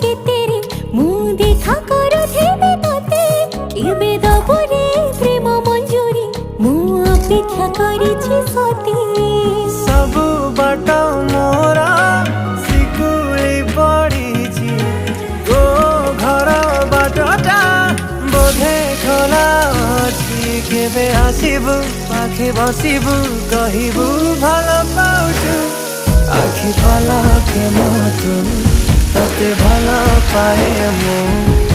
কেতেরে মু দেখা করুথিবি তোতে কেবে দবুরে প্রেম মঞ্জুরি মু অপেক্ষা করিছি সতী सबु बाट मोरा सिकुली पड़ीची तो घर बाटटा बोधे खोला अछि केबे आसिबु पाखे बसिबु कहिबु भल पाउछु आखि पलके मो तू तते भल पाए मु